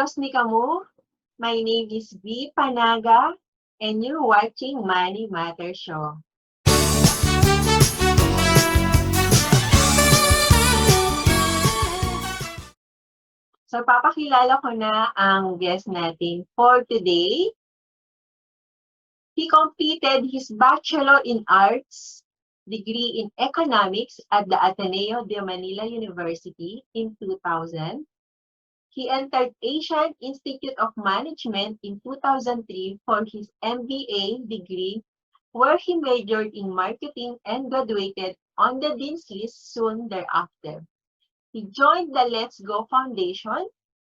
Diyos ni Kamu. My name is V. Panaga, and you're watching Money Matter Show. So, papakilala ko na ang guest natin for today. He completed his Bachelor in Arts degree in Economics at the Ateneo de Manila University in 2000. He entered Asian Institute of Management in 2003 for his MBA degree, where he majored in marketing and graduated on the Dean's List soon thereafter. He joined the Let's Go Foundation,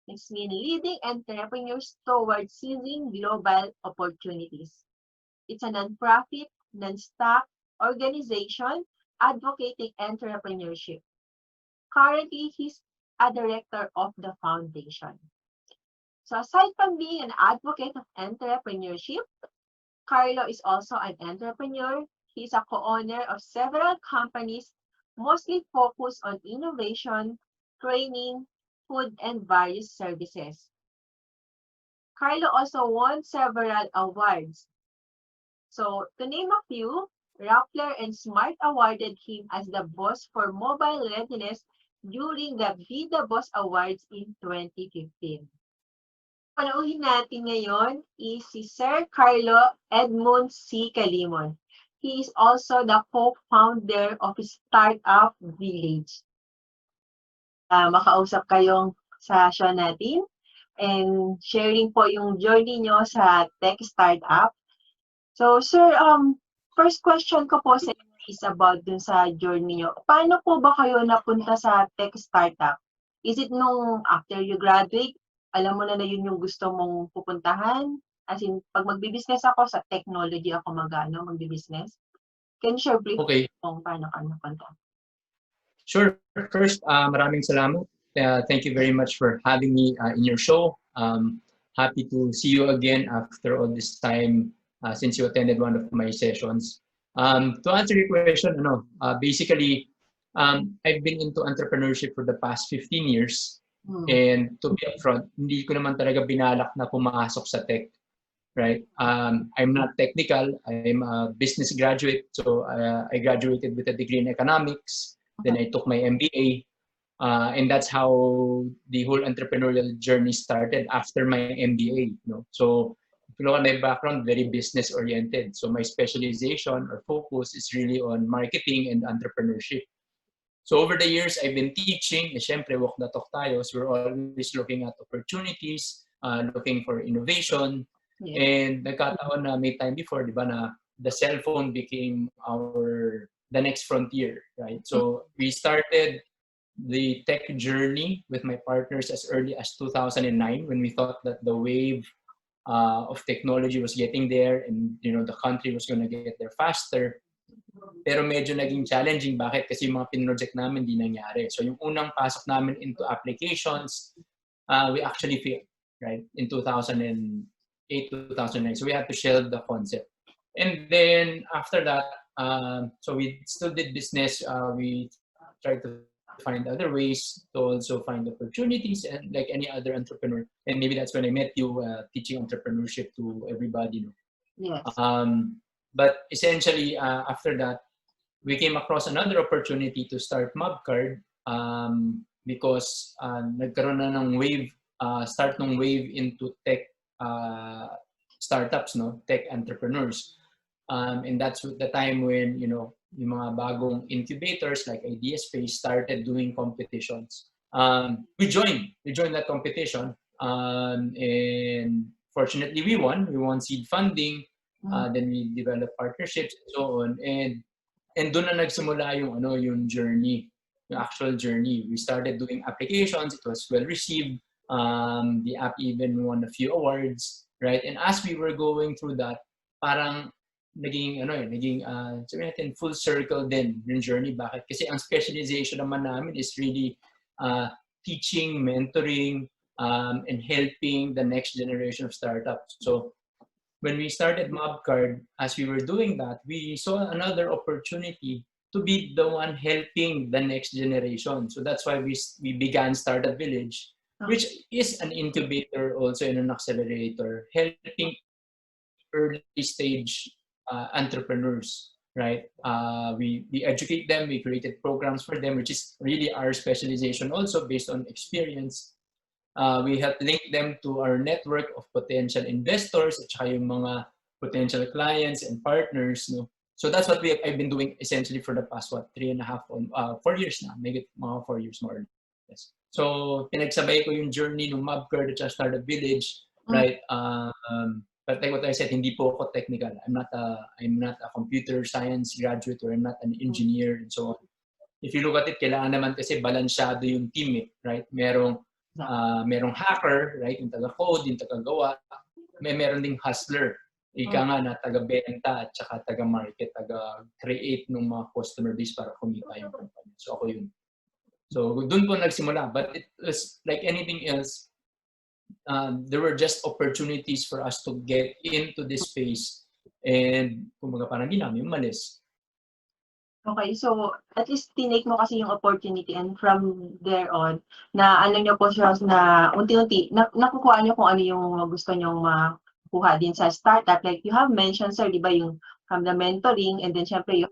which means leading entrepreneurs towards seizing global opportunities. It's a nonprofit, non-stock organization advocating entrepreneurship. Currently, he's a director of the foundation. So aside from being an advocate of entrepreneurship, Carlo is also an entrepreneur. He's a co-owner of several companies, mostly focused on innovation, training, food, and various services. Carlo also won several awards. So to name a few, Rappler and Smart awarded him as the boss for mobile readiness during the Be the Boss Awards in 2015. Panauhin natin ngayon is si Sir Carlo Edmund C. Calimon. He is also the co-founder of Startup Village. Makausap kayong sa show natin and sharing po yung journey nyo sa tech startup. So, sir, first question ko po sa inyo is about dun sa journey nyo. Paano po ba kayo napunta sa tech startup? Is it nung after you graduate, alam mo na yun yung gusto mong pupuntahan? As in, pag magbibusiness ako, sa technology ako magbibusiness? Can you share briefly kung paano ka napunta? Sure. First, maraming salamat. Thank you very much for having me in your show. Happy to see you again after all this time since you attended one of my sessions. To answer your question, basically, I've been into entrepreneurship for the past 15 years. And to be upfront, hindi ko naman talaga binalak na pumasok sa tech, right? I'm not technical. I'm a business graduate. So I graduated with a degree in economics. Then I took my MBA. And that's how the whole entrepreneurial journey started after my MBA. So if you look at my background, very business oriented. So my specialization or focus is really on marketing and entrepreneurship. So over the years, I've been teaching. Siyempre, walk the talk tayo. So we're always looking at opportunities, looking for innovation. Yeah. And nagkataon na may time before, di ba, na the cell phone became the next frontier, right? So we started the tech journey with my partners as early as 2009 when we thought that the wave of technology was getting there and the country was going to get there faster. Pero medyo naging challenging. Bakit? Kasi yung mga pinroject namin di nangyari. So yung unang pasok namin into applications, we actually failed, right? In 2008, 2009. So we had to shelve the concept. And then after that, so we still did business. We tried to find other ways to also find opportunities and like any other entrepreneur. And maybe that's when I met you teaching entrepreneurship to everybody. Yes. But essentially, after that, we came across another opportunity to start Mobcard because nagkaroon na ng wave, start ng wave into tech startups, tech entrepreneurs. And that's the time when, yung mga bagong incubators like IdeaSpace started doing competitions. We joined that competition. And fortunately, we won seed funding. Then we developed partnerships and so on. And doon na nagsimula yung journey, yung actual journey. We started doing applications. It was well received. The app even won a few awards, right? And as we were going through that, parang naging sabihin natin full circle din yung journey. Bakit? Kasi ang specialization naman namin is really teaching, mentoring, and helping the next generation of startups. So when we started Mobcard, as we were doing that, we saw another opportunity to be the one helping the next generation. So that's why we began Startup Village, which is an incubator also and an accelerator, helping early stage entrepreneurs, right? We educate them, we created programs for them, which is really our specialization also based on experience. We help link them to our network of potential investors at saka yung mga potential clients and partners. No? So that's what I've been doing essentially for the past, 4 years na. Maybe mga 4 years more or less. So pinagsabay ko yung journey ng Mobcard at Startup Village, right? But like what I said, hindi po ako technical. I'm not a computer science graduate or I'm not an engineer and so on. If you look at it, kailangan naman kasi balansyado yung team, right? Merong hacker, right? Yung taga-code, yung taga-gawa. Meron ding hustler. Ika nga na taga-benta at saka taga-market, taga-create ng mga customer base para kumita yung company. So ako yun. So doon po nagsimula. But it was like anything else, there were just opportunities for us to get into this space and kumbaga parang di namin umalis. Okay, so at least tinake mo kasi yung opportunity and from there on, na ano nyo po siya na unti-unti, nakukuha nyo kung ano yung gusto nyo makuha din sa startup. Like you have mentioned, sir, di ba, yung from the mentoring and then syempre yung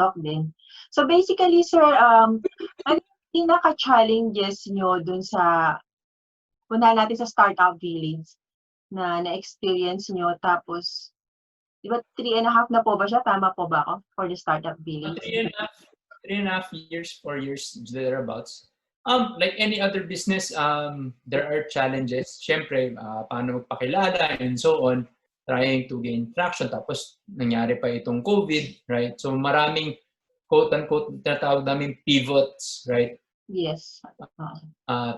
talk din. So basically, sir, ano yung pinaka-challenges nyo dun sa, punta natin sa Startup Village na-experience nyo tapos, di ba 3.5 na po ba siya? Tama po ba ako for the Startup Village? 3.5 years, 4 years, thereabouts. Like any other business, there are challenges. Siyempre, paano magpakilala and so on, trying to gain traction. Tapos, nangyari pa itong COVID, right? So, maraming quote-unquote tinatawag namin pivots, right? Yes.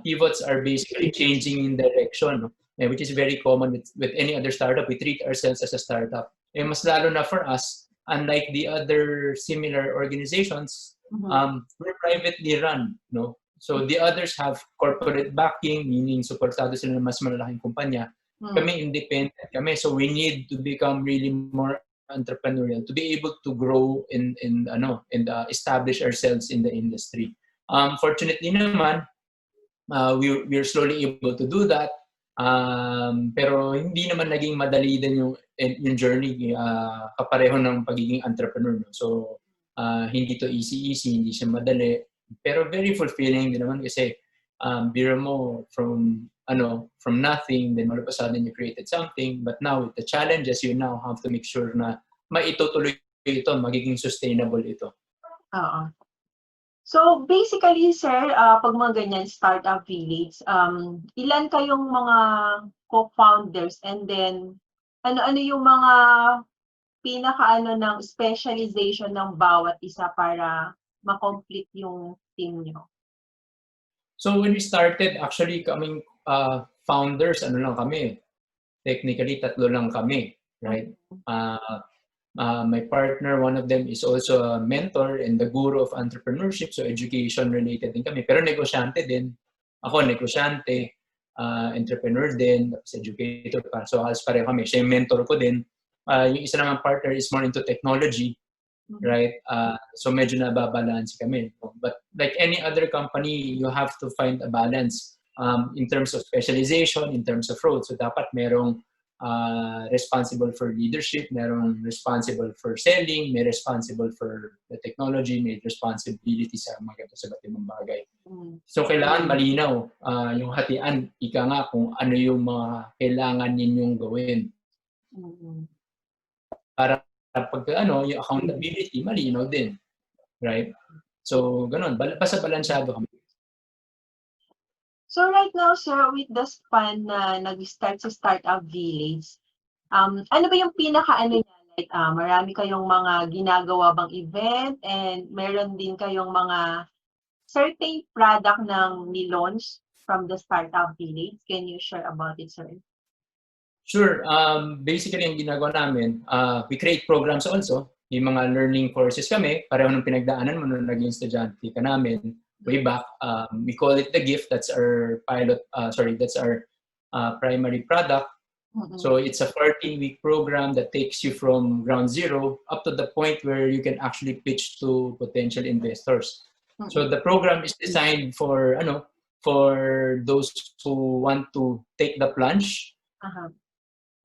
Pivots are basically changing in direction, no? Which is very common with any other startup. We treat ourselves as a startup. Mas lalo na for us, unlike the other similar organizations, we're privately run, no? So the others have corporate backing, meaning supportado sila ng mas malalaking kumpanya. Kami independent kami, so we need to become really more entrepreneurial to be able to grow and establish ourselves in the industry. Fortunately naman, we're slowly able to do that. Pero hindi naman naging madali din yung journey kapareho ng pagiging entrepreneur. No? So, hindi to easy, hindi siya madali. Pero very fulfilling din naman kasi biro mo from nothing, then all of a sudden you created something. But now with the challenges, you now have to make sure na maitutuloy ito, magiging sustainable ito. Oo. So basically, sir, pag mga ganyan Startup Village, ilan kayong mga co-founders and then ano yung mga pinaka ng specialization ng bawat isa para ma-complete yung team nyo? So when we started, actually kaming founders, lang kami. Technically, 3 lang kami, right? My partner, one of them is also a mentor and the guru of entrepreneurship, so education-related din kami. Pero negosyante din. Ako, negosyante, entrepreneur din, educator pa. So halos pareho kami. Siya yung mentor ko din. Yung isa naman partner is more into technology, right? So medyo nababalance kami. But like any other company, you have to find a balance in terms of specialization, in terms of role. So dapat merong responsible for leadership, merong responsible for selling, may responsible for the technology, may responsibility sa mga sa iba't ibang bagay. So kailangan malinaw yung hatian, ika nga kung ano yung mga kailangan ninyong gawin. Para pag yung accountability, malinaw din. Right? So, ganun. Basta balansyado kami. So right now, sir, with the span na nag-start sa Startup Village, ano ba yung pinaka-ano niya? Like, marami kayong mga ginagawa bang event and meron din kayong mga certain product ng ni-launch from the Startup Village. Can you share about it, sir? Sure. Basically, ang ginagawa namin, we create programs also. Yung mga learning courses kami, pareho ng pinagdaanan mo nung naging estudyante ka namin. Way back, we call it The Gift. That's our that's our primary product. So it's a 14-week program that takes you from ground zero up to the point where you can actually pitch to potential investors. So the program is designed for for those who want to take the plunge Uh-huh.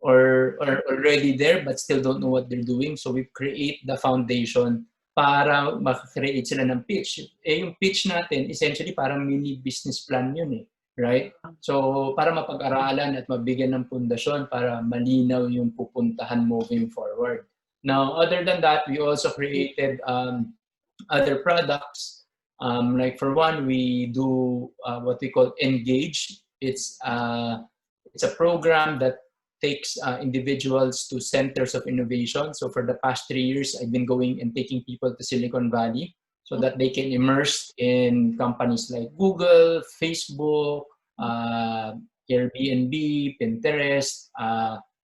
or already there but still don't know what they're doing. So we create the foundation para makakreate sila ng pitch. Yung pitch natin, essentially parang mini business plan yun right? So para mapag-aralan at mabigyan ng pundasyon para malinaw yung pupuntahan moving forward. Now, other than that, we also created other products. Like for one, we do what we call Engage. It's a program that takes individuals to centers of innovation. So for the past 3 years, I've been going and taking people to Silicon Valley so that they can immerse in companies like Google, Facebook, Airbnb, Pinterest,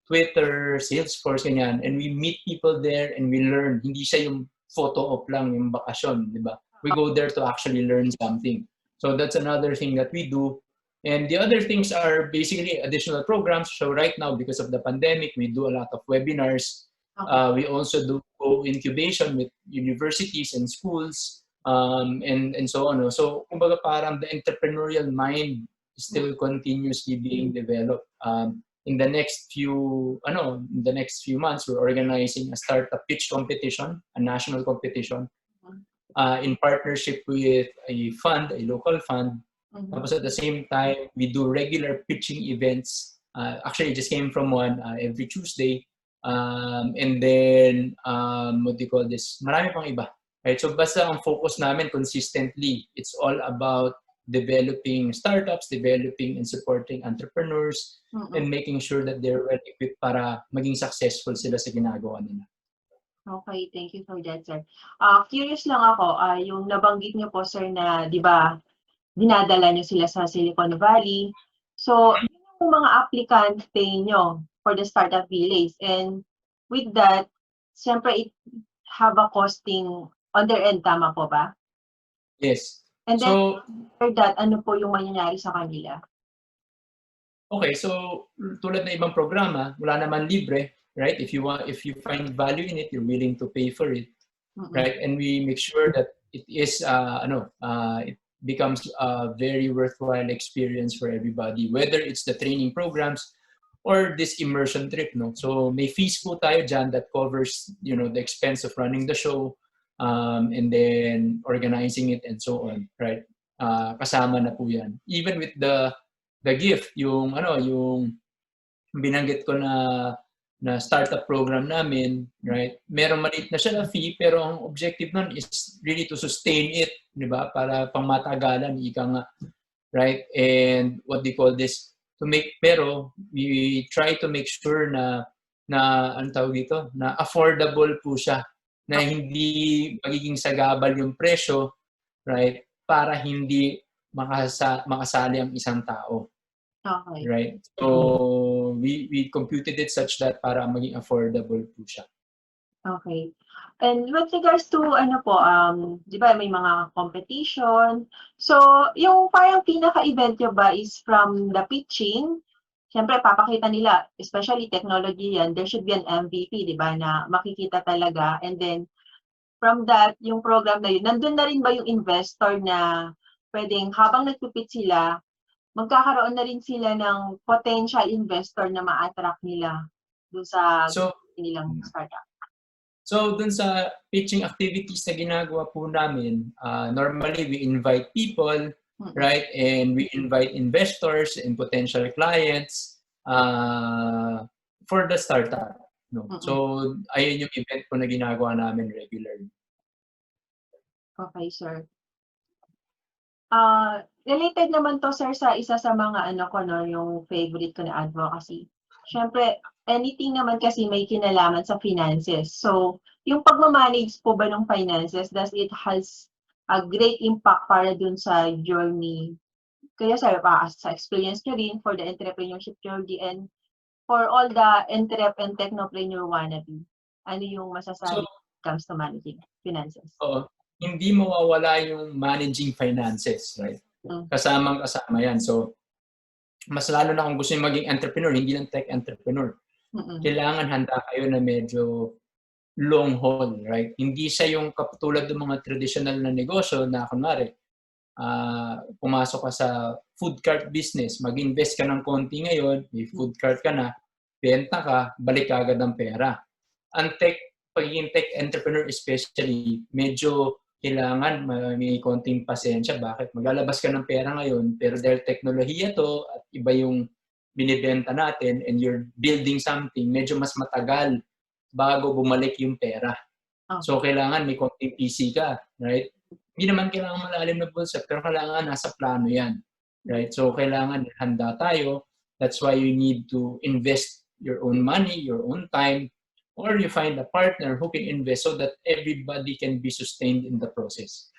Twitter, Salesforce, ganyan. And we meet people there and we learn. Hindi siya yung photo op lang, yung bakasyon, di ba? We go there to actually learn something. So that's another thing that we do. And the other things are basically additional programs. So right now, because of the pandemic, we do a lot of webinars. We also do co-incubation with universities and schools and so on. So kumbaga parang the entrepreneurial mind is still continuously being developed. In the next few months, we're organizing a startup pitch competition, a national competition, in partnership with a fund, a local fund. Tapos at the same time, we do regular pitching events. Actually, I just came from one every Tuesday. And then, what do you call this? Marami pang iba. Right? So basta ang focus namin consistently, it's all about developing startups, developing and supporting entrepreneurs, and making sure that they're well equipped para maging successful sila sa ginagawa nila. Okay, thank you for that, sir. Curious lang ako, yung nabanggit niyo po, sir, na di ba dinadala niyo sila sa Silicon Valley. So, yun yung mga aplikante niyo for the Startup Village. And with that, siyempre, it have a costing on their end, tama po ba? Yes. And then, after that, ano po yung mangyayari sa kanila? Okay, so tulad ng ibang programa, wala naman libre, right? If you find value in it, you're willing to pay for it, right? And we make sure that it is it becomes a very worthwhile experience for everybody, whether it's the training programs or this immersion trip, no? So may fees po tayo dyan that covers, the expense of running the show, and then organizing it and so on, right? Kasama na po yan. Even with the gift, yung binanggit ko na startup program namin, right? Merong maliit na siya na fee, pero ang objective nun is really to sustain it, di ba? Para pangmatagalan, ika nga, right? And what they call this, pero we try to make sure na ano tawag dito, na affordable po siya, na hindi magiging sagabal yung presyo, right? Para hindi makasali ang isang tao. Okay. Right? So, we computed it such that para maging affordable po siya. Okay. And with regards to, di ba may mga competition. So, yung parang pinaka-event nyo ba is from the pitching? Siyempre, papakita nila, especially technology yan, there should be an MVP, di ba, na makikita talaga. And then, from that, yung program na yun, nandun na rin ba yung investor na pwedeng habang nagpipit sila, magkakaroon na rin sila ng potential investor na ma-attract nila doon sa nilang startup? So, dun sa pitching activities na ginagawa po namin, normally we invite people, right? And we invite investors and potential clients for the startup. No? So, ayun yung event po na ginagawa namin regularly. Okay, sir. Related naman to, sir, sa isa sa mga yung favorite ko na advocacy. Siyempre, anything naman kasi may kinalaman sa finances. So, yung pagmamanage po ba ng finances, does it has a great impact para dun sa journey? Kaya, sir, sa experience nyo rin for the entrepreneurship journey and for all the entrep and technopreneur wannabe, ano yung masasabi when it comes to managing finances? Oo. Hindi mawawala yung managing finances, right? Kasamang-kasama yan. So, mas lalo na kung gusto nyo maging entrepreneur, hindi lang tech entrepreneur. Kailangan handa kayo na medyo long haul, right? Hindi siya yung katulad ng mga traditional na negosyo na kunwari, pumasok ka sa food cart business, mag-invest ka ng konti ngayon, may food cart ka na, benta ka, balik ka agad ang pera. Ang pagiging tech entrepreneur especially, medyo kailangan may konting pasensya. Bakit? Maglalabas ka ng pera ngayon, pero dahil teknolohiya to at iba yung binibenta natin and you're building something, medyo mas matagal bago bumalik yung pera. So, kailangan may konting PC ka, right? Hindi naman kailangan malalim na concept, pero kailangan nasa plano yan, right? So, kailangan handa tayo. That's why you need to invest your own money, your own time, or you find a partner who can invest so that everybody can be sustained in the process.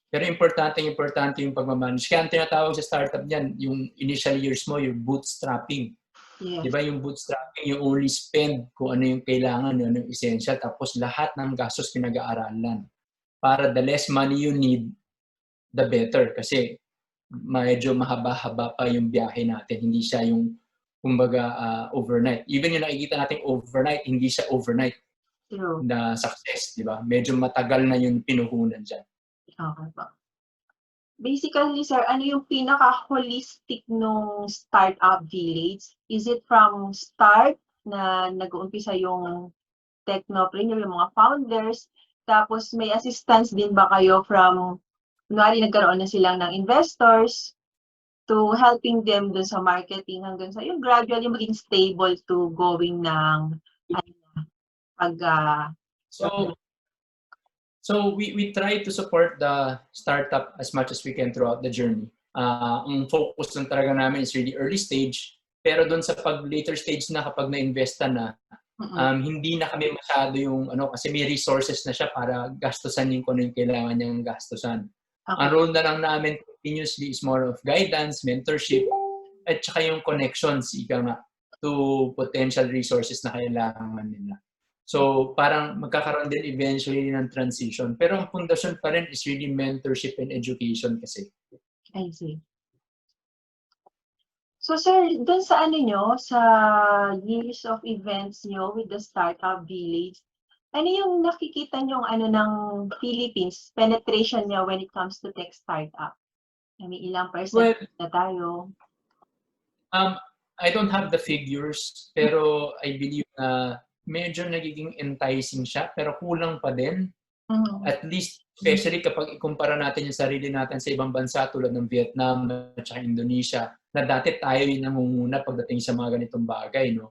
Pero importante yung pagmamanage. Kaya ang tinatawag sa startup niyan, yung initial years mo, yung bootstrapping. Yes. Di ba yung bootstrapping, you only spend kung ano yung kailangan, ano yung essential, tapos lahat ng gastos pinag-aaralan. Para the less money you need, the better. Kasi medyo mahaba-haba pa yung biyahe natin. Hindi siya yung, kumbaga, overnight. Even yung nakikita natin overnight, hindi siya overnight na success. Di ba? Medyo matagal na yung pinuhunan dyan. Okay po. Basically, sir, ano yung pinaka-holistic nung startup village? Is it from start na nag-uumpisa yung technopreneur, yung mga founders, tapos may assistance din ba kayo from, kunwari nagkaroon na silang ng investors to helping them dun sa marketing hanggang sa yung gradually maging stable to going ng So we try to support the startup as much as we can throughout the journey. Ang focus lang talaga namin is really early stage, pero doon sa later stage na kapag na-investa na, hindi na kami masyado yung kasi may resources na siya para gastusan yung kung ano yung kailangan niyang gastusan. Okay. Ang role na lang namin continuously is more of guidance, mentorship, at saka yung connections, to potential resources na kailangan nila. So, parang magkakaroon din eventually ng transition. Pero ang pundasyon pa rin is really mentorship and education kasi. I see. So, sir, dun sa sa years of events nyo with the Startup Village, ano yung nakikita nyo ng Philippines, penetration nyo when it comes to tech startup? May ilang percent na tayo? I don't have the figures, pero I believe na medyo nagiging enticing siya, pero kulang pa din. At least, especially kapag ikumpara natin yung sarili natin sa ibang bansa tulad ng Vietnam at Indonesia, na dati tayo yung nangunguna pagdating sa mga ganitong bagay. No?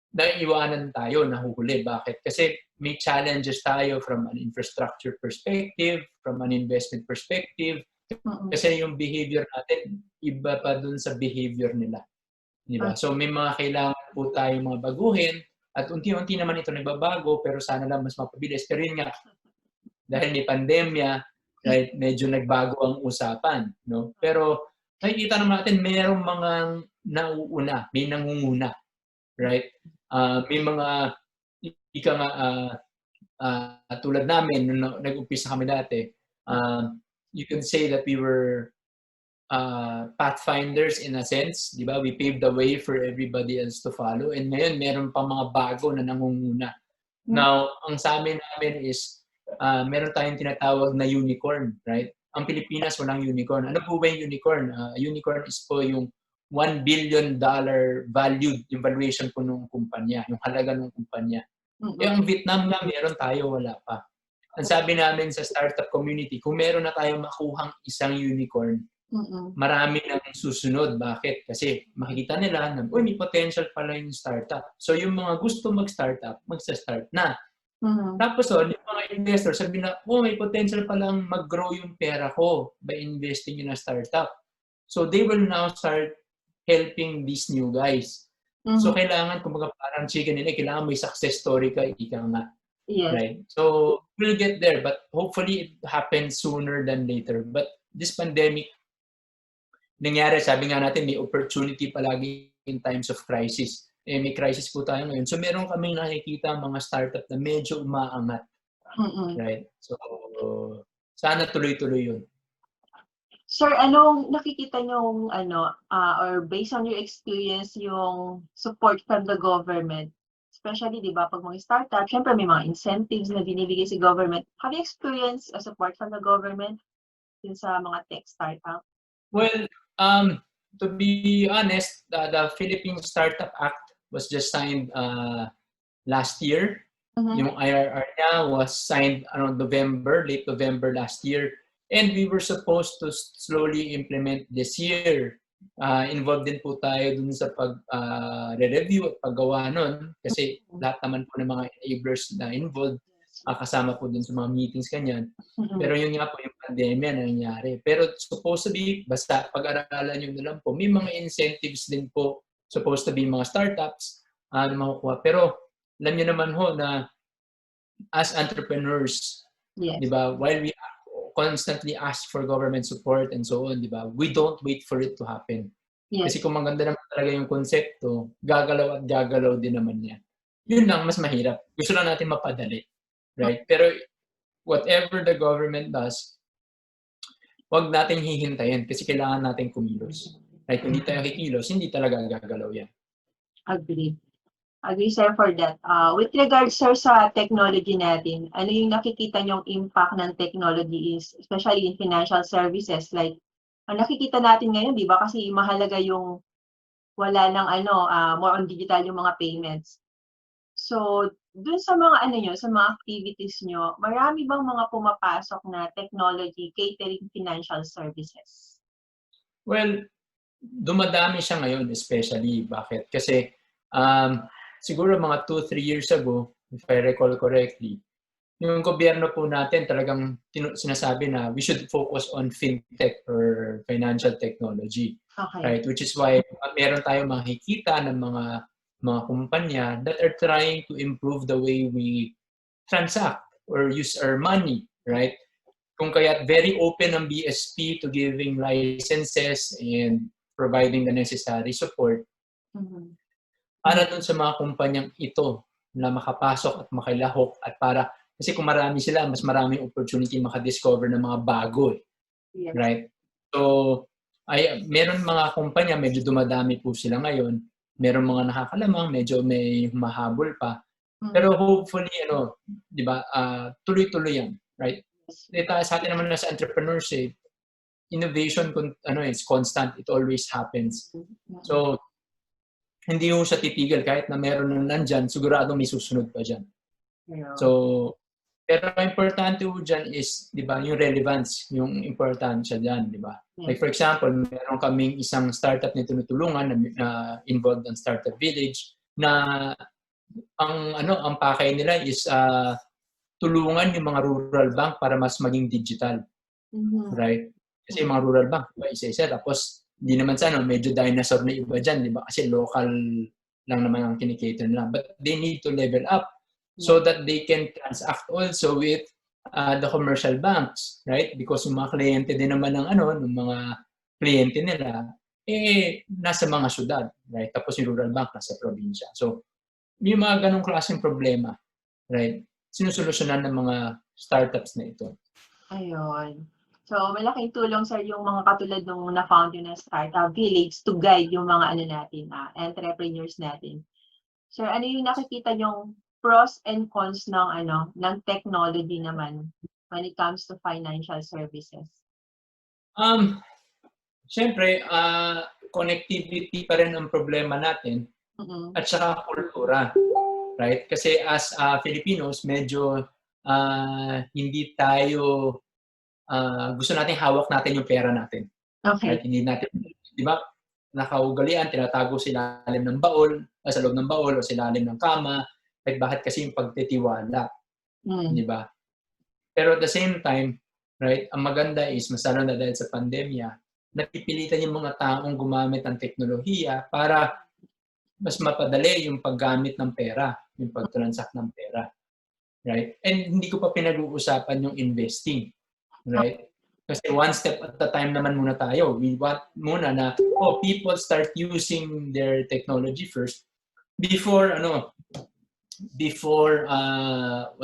Naiiwanan tayo, nahuhuli. Bakit? Kasi may challenges tayo from an infrastructure perspective, from an investment perspective, kasi yung behavior natin, iba pa dun sa behavior nila. Diba? So may mga kailangan po tayong mga baguhin at unti-unti naman ito nagbabago pero sana lang mas mapabilis. Pero yun nga, dahil may pandemya, right, medyo nagbago ang usapan. No? Pero nakikita naman natin mayroong mga nauuna, may nangunguna. Right? May mga tulad namin, nung nag-umpisa kami dati, you can say that we were pathfinders in a sense, di ba? We paved the way for everybody else to follow. And ngayon, meron pa mga bago na nangunguna. Now, ang sa amin is, meron tayong tinatawag na unicorn, right? Ang Pilipinas, walang unicorn. Ano po ba yung unicorn? Unicorn is po yung $1 billion valued, yung valuation po ng kumpanya, yung halaga ng kumpanya. Yung Vietnam nga, meron tayo, wala pa. Ang sabi namin sa startup community, kung meron na tayong makuhang isang unicorn, marami nang susunod. Bakit? Kasi makikita nila na, may potential pala yung startup. So yung mga gusto mag-startup, magsa-start na. Tapos yung mga investors, sabi na, may potential palang mag-grow yung pera ko by investing in a startup. So they will now start helping these new guys. So kailangan, kumbaga parang chicken nila, kailangan may success story ka, ika nga. Yes. Right? So we'll get there, but hopefully it happens sooner than later. But this pandemic, nangyari, sabi nga natin, may opportunity palagi in times of crisis. May crisis po tayo ngayon. So, meron kaming nakikita mga startup na medyo umaangat. Right? So, sana tuloy-tuloy yun. Sir, anong nakikita nyo, or based on your experience, yung support from the government Especially, di ba, pag mga startup, syempre may mga incentives na binibigay si government. Have you experienced a support from the government dun sa mga tech startup? Well, to be honest, the Philippine Startup Act was just signed last year. Yung IRR niya was signed around November, late November last year. And we were supposed to slowly implement this year. Involved din po tayo dun sa pag-review at paggawa nun kasi lahat naman po ng mga enablers na involved kasama po dun sa mga meetings kanyan. Pero yun nga po yung pandemya na nangyari. Pero supposed to be, basta pag-aralan nyo na lang po, may mga incentives din po supposed to be mga startups na makukuha. Pero alam niyo naman ho na as entrepreneurs, Yes. di ba, while we constantly ask for government support and so on, di ba, we don't wait for it to happen. Yes. Kasi kung maganda naman talaga yung konsepto, gagalaw at gagalaw din naman yan. Yun lang, mas mahirap. Gusto lang natin mapadali. Right? Pero whatever the government does, wag natin hihintayin kasi kailangan natin kumilos. Right? Kung hindi tayo kikilos, hindi talaga gagalaw yan. Agree. Agree, sir, for that. With regards, sir, sa technology natin, ano yung nakikita niyong impact ng technology is, especially in financial services? Like, ang nakikita natin ngayon, di ba? Kasi mahalaga yung wala ng more on digital yung mga payments. So, dun sa mga sa mga activities nyo, marami bang mga pumapasok na technology catering financial services? Well, dumadami siya ngayon especially. Bakit? Kasi siguro mga 2-3 years ago, if I recall correctly, yung gobyerno po natin talagang sinasabi na we should focus on fintech or financial technology. Okay. Right? Which is why meron tayong makikita ng mga kumpanya that are trying to improve the way we transact or use our money. Right? Kung kaya very open ang BSP to giving licenses and providing the necessary support. Para dun sa mga kumpanyang ito na makapasok at makilahok at para kasi kung marami sila, mas maraming opportunity makadiscover ng mga bago. Yes. Right? So, meron mga kumpanya, medyo dumadami po sila ngayon. Meron mga nakakalamang, medyo may mahabol pa. Pero hopefully, di ba, tuloy-tuloy yan. Right? Sa atin naman na sa entrepreneurship, innovation is constant. It always happens. So, hindi mo siya titigil kahit na meron nang nandyan, sigurado may susunod pa dyan. Yeah. So, pero importante po dyan is, di ba, yung relevance, yung importansya dyan, di ba? Yeah. Like for example, meron kaming isang startup na tinutulungan na involved in Startup Village na ang pakay nila is tulungan yung mga rural bank para mas maging digital. Right? Kasi yung mga rural bank, diba, isa-isa. Tapos, hindi naman medyo dinosaur na iba dyan, di ba? Kasi local lang naman ang kinikater nila. But they need to level up so that they can transact also with the commercial banks, right? Because yung mga kliyente din naman ng mga kliyente nila, nasa mga syudad, right? Tapos yung rural bank nasa probinsya. So, may mga ganong klaseng problema, right? Sinusolusyonan ng mga startups na ito. Ayun. So, malaking tulong, sir, yung mga katulad nung na-found yun na Startup Village to guide yung mga entrepreneurs natin. Sir, ano yung nakikita yung pros and cons ng technology naman when it comes to financial services? Siyempre, connectivity pa rin ang problema natin at saka kultura. Right? Kasi as Filipinos, medyo hindi tayo gusto natin hawak natin yung pera natin. Okay. Right? Hindi natin, di ba, nakaugalian, tinatago sa ilalim ng baul, sa loob ng baul o sa ilalim ng kama. Like, bakit kasi yung pagtitiwala? Di ba? Pero at the same time, right, ang maganda is, mas lalo na dahil sa pandemya, napipilitan yung mga taong gumamit ng teknolohiya para mas mapadali yung paggamit ng pera, yung pag-transact ng pera. Right? And hindi ko pa pinag-uusapan yung investing. Right? Kasi one step at a time naman muna tayo. We want muna na, people start using their technology first before, what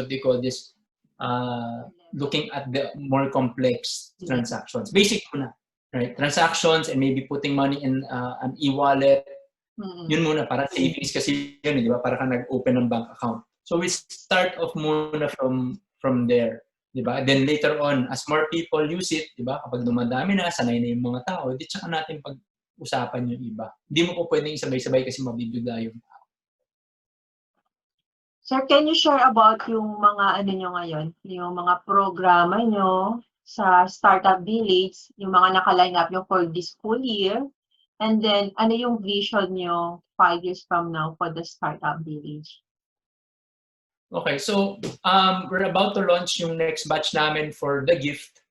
do you call this, looking at the more complex transactions. Basic muna, right? Transactions and maybe putting money in an e-wallet, Yun muna, parang savings kasi yun, di ba? Para ka nag-open ng bank account. So we start off muna from there, di ba? Then later on, as more people use it, di ba? Kapag dumadami na, sanay na yung mga tao, di tsaka natin pag-usapan yung iba. Hindi mo po pwedeng sabay-sabay kasi mabibigla yung tao. Sir, can you share about yung mga ano nyo ngayon, yung mga programa nyo sa Startup Village, yung mga naka-line up nyo for this school year, and then ano yung vision nyo 5 years from now for the Startup Village? Okay, so we're about to launch yung next batch namin for the gift.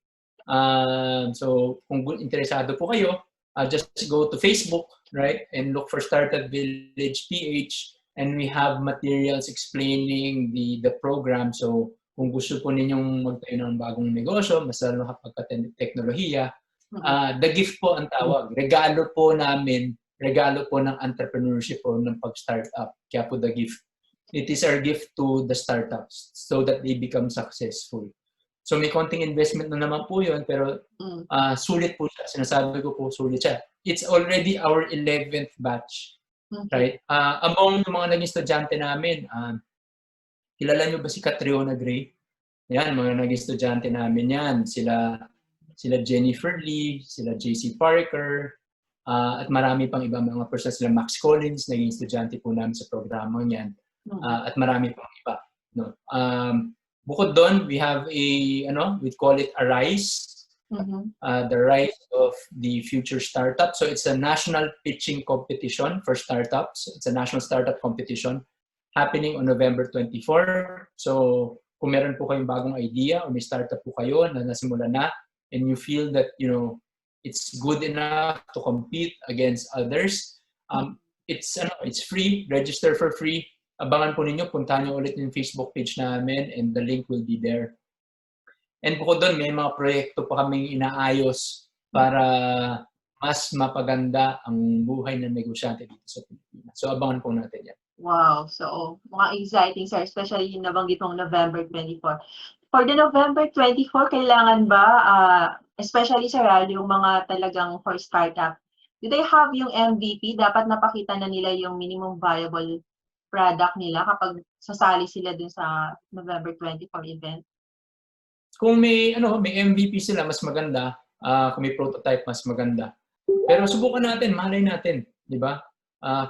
So kung interesado po kayo, just go to Facebook, right, and look for Startup Village PH. And we have materials explaining the program. So kung gusto po ninyong magtayo ng bagong negosyo, mas lalo kapag-teknolohiya, the gift po ang tawag. Regalo po namin, regalo po ng entrepreneurship po ng pag-startup. Kaya po the gift. It is our gift to the startups so that they become successful. So may konting investment na naman po yun, pero sulit po siya. Sinasabi ko po, sulit siya. It's already our 11th batch. Right? Among yung mga naging estudyante namin, kilala nyo ba si Catriona Gray? Yan, mga naging estudyante namin yan. Sila Jennifer Lee, sila JC Parker, at marami pang ibang mga person. Sila Max Collins, naging estudyante po namin sa programang yan. At marami pang iba. No? Bukod doon, we have we call it Arise. The Rise of the Future Startup. So it's a national pitching competition for startups. It's a national startup competition happening on November 24. So kung meron po kayong bagong idea o may startup po kayo na nasimula na and you feel that, it's good enough to compete against others, it's free. Register for free. Abangan po ninyo. Puntahan nyo ulit yung Facebook page namin and the link will be there. And bukod doon, may mga proyekto pa kaming inaayos para mas mapaganda ang buhay ng negosyante dito sa Pilipinas. So, abangan po natin yan. Wow. So, mga exciting, sir. Especially yung nabanggit mong November 24. For the November 24, kailangan ba, especially, sir, yung mga talagang for startup, do they have yung MVP? Dapat napakita na nila yung minimum viable product nila kapag sasali sila dun sa November 24 event? Kung may MVP sila, mas maganda. Kung may prototype, mas maganda. Pero subukan natin, malay natin, di ba?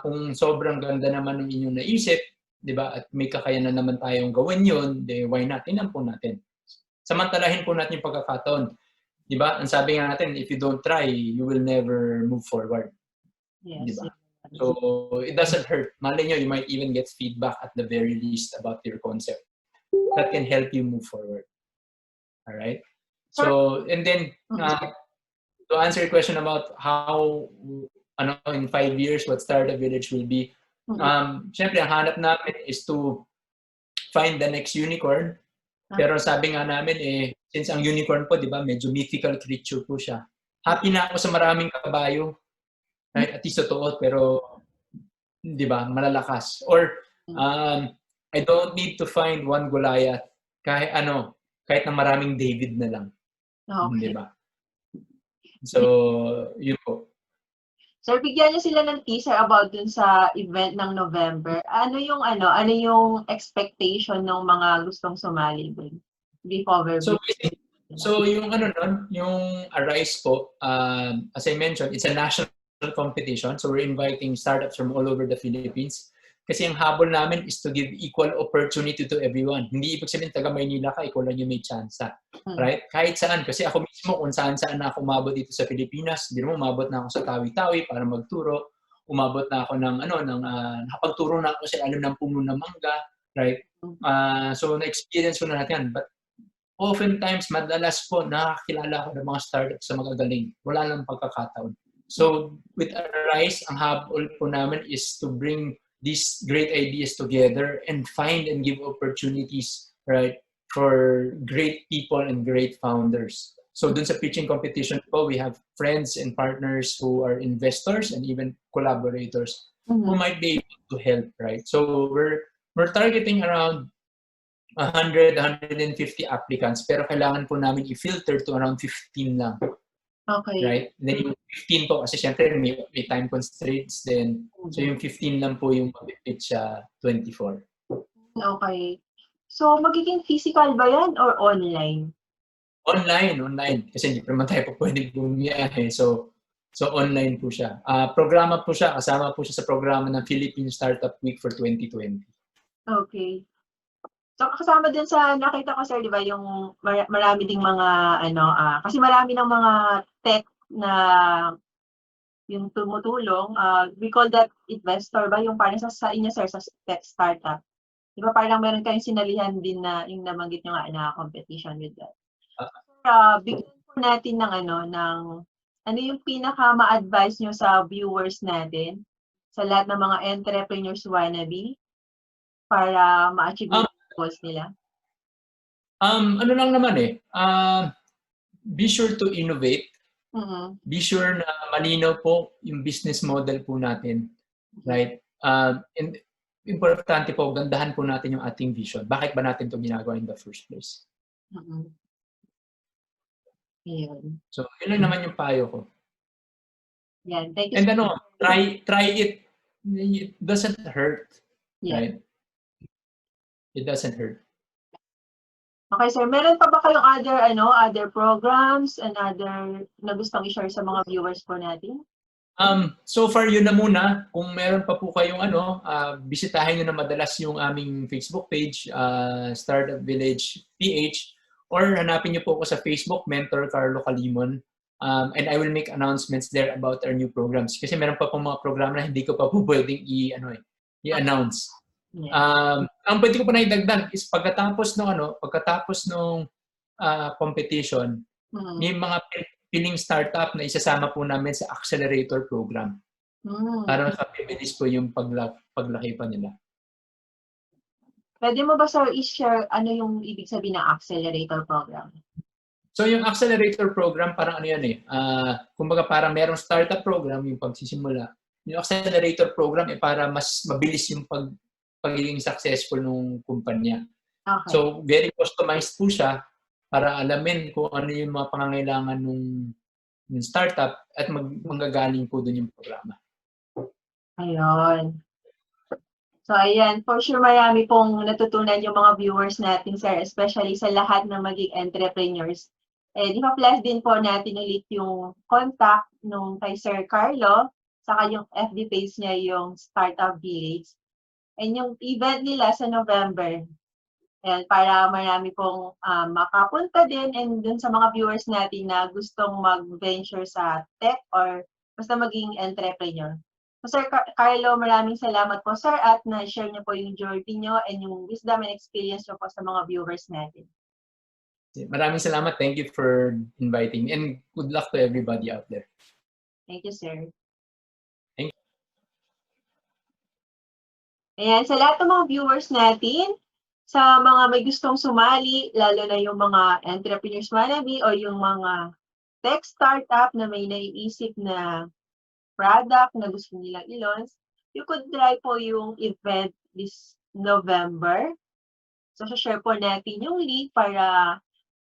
Kung sobrang ganda naman ng inyong naisip, di ba? At may kakayanan naman tayong gawin yun, why not? Tingnan po natin. Samantalahin po natin yung pagkakataon. Di ba? Ang sabi nga natin, if you don't try, you will never move forward. Yes. Di ba? So, it doesn't hurt. Malay nyo, you might even get feedback at the very least about your concept. That can help you move forward. All right. So, and then to answer your question about how, in 5 years, what Startup Village will be, syempre, ang hanap namin is to find the next unicorn. Pero sabi nga namin, since ang unicorn po, di ba, medyo mythical creature po siya. Happy na ako sa maraming kabayo. Right? At least totoo, pero, di ba, malalakas. Or, I don't need to find one Goliath. Kahit na maraming David na lang. Okay. Diba? So, yun po. Sir, bigyan niyo sila ng teaser about dun sa event ng November. Ano yung expectation ng mga gustong sumali dun? So yung yung Arise po, as I mentioned, it's a national competition. So we're inviting startups from all over the Philippines. Kasi ang habol namin is to give equal opportunity to everyone. Hindi ibig sabihin taga Maynila ka, ikaw lang yung may chance. Right? Kahit saan. Kasi ako mismo, kung saan-saan na ako umabot dito sa Pilipinas, hindi mo umabot na ako sa Tawi-Tawi para magturo. Umabot na ako nakapagturo na ako sa ilalim ng puno ng mangga. Right? So, na-experience ko na natin. But oftentimes, madalas po, nakakilala ako ng mga startups sa magagaling. Wala lang pagkakataon. So, with Arise, ang habol po namin is to bring these great ideas together and find and give opportunities, right, for great people and great founders. So dun sa pitching competition po, we have friends and partners who are investors and even collaborators who might be able to help, right? So we're targeting around 100, 150 applicants, pero kailangan po namin i-filter to around 15 lang. Okay. right? Then yung 15 po, kasi syempre may time constraints din. So yung 15 lang po yung mag-pitch sa 24. Okay. So, magiging physical ba yan or online? Online. Kasi hindi pa naman tayo po pwedeng bumiyahe. So online po siya. Programa po siya, kasama po siya sa programa ng Philippine Startup Week for 2020. Okay. So, kasama din sa nakita ko, sir, di ba, yung marami ding mga, kasi marami ng mga tech na yung tumutulong. We call that investor ba? Yung parang sa inyo, sir, sa tech startup. Di ba, parang meron kayong sinalihan din na yung nabanggit nyo nga na competition with that. Bigyan po natin ng ano yung pinaka ma-advise nyo sa viewers natin, sa lahat ng mga entrepreneurs wannabe, para ma-achieve yung goals nila? Ano lang naman be sure to innovate. Be sure na malinaw po yung business model po natin. Right? And importante po, gandahan po natin yung ating vision. Bakit ba natin ito ginagawa in the first place? Ayun. So, yun lang naman yung payo ko. Yan. Thank you. And try it. It doesn't hurt. Yeah. Right? It doesn't hurt. Okay, sir. Meron pa ba kayong other programs and other na gustong i-share sa mga viewers po natin? So far, yun na muna. Kung meron pa po kayong bisitahin nyo na madalas yung aming Facebook page, Startup Village PH, or hanapin nyo po ako sa Facebook, Mentor Carlo Calimon. And I will make announcements there about our new programs. Kasi meron pa pong mga programa na hindi ko pa po pwedeng i-announce. Ang pwede ko pa na idagdag is pagkatapos ng competition, may mga piling startup na isasama po namin sa accelerator program. Para mas mapibilis po yung paglaki pa nila. Pwede mo ba, sir, i-share ano yung ibig sabihin ng accelerator program? So yung accelerator program, parang kumbaga parang merong startup program yung pagsisimula. Yung accelerator program para mas mabilis yung pagiging successful ng kumpanya. Okay. So very customized po siya para alamin kung ano yung mga pangangailangan ng startup at manggagaling po dun yung programa. Ayun. So, ayan. For sure, marami pong natutunan yung mga viewers natin, sir, especially sa lahat ng maging entrepreneurs. And ipa-flash din po natin ulit yung contact nung kay Sir Carlo, saka yung FB page niya, yung Startup Village. And yung event nila sa November. And para marami pong makapunta din and dun sa mga viewers natin na gustong mag-venture sa tech or basta maging entrepreneur. So, Sir Carlo, maraming salamat po, sir, at na-share niyo po yung journey niyo and yung wisdom and experience niyo po sa mga viewers natin. Maraming salamat. Thank you for inviting me and good luck to everybody out there. Thank you, sir. Thank you. Ayan, sa lahat ng mga viewers natin, sa mga may gustong sumali, lalo na yung mga entrepreneurs wannabe o yung mga tech startup na may naiisip na product na gusto nilang i-launch, you could try po yung event this November. So, share po natin yung link para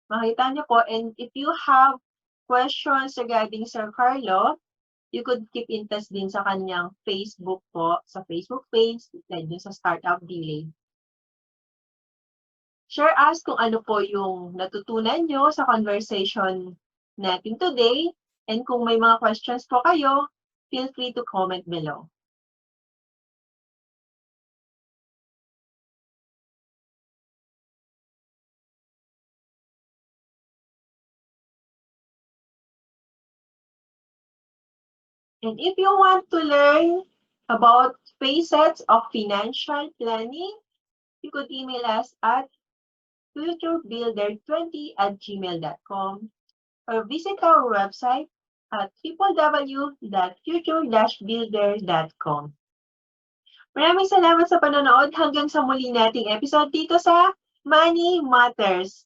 makita nyo po. And if you have questions regarding Sir Carlo, you could keep in touch din sa kanyang Facebook po, sa Facebook page, like sa Startup Village. Share us kung ano po yung natutunan nyo sa conversation natin today. And kung may mga questions po kayo, feel free to comment below. And if you want to learn about facets of financial planning, you could email us at futurebuilder20@gmail.com or visit our website at www.future-builder.com. Maraming salamat sa panonood. Hanggang sa muli nating episode dito sa Money Matters.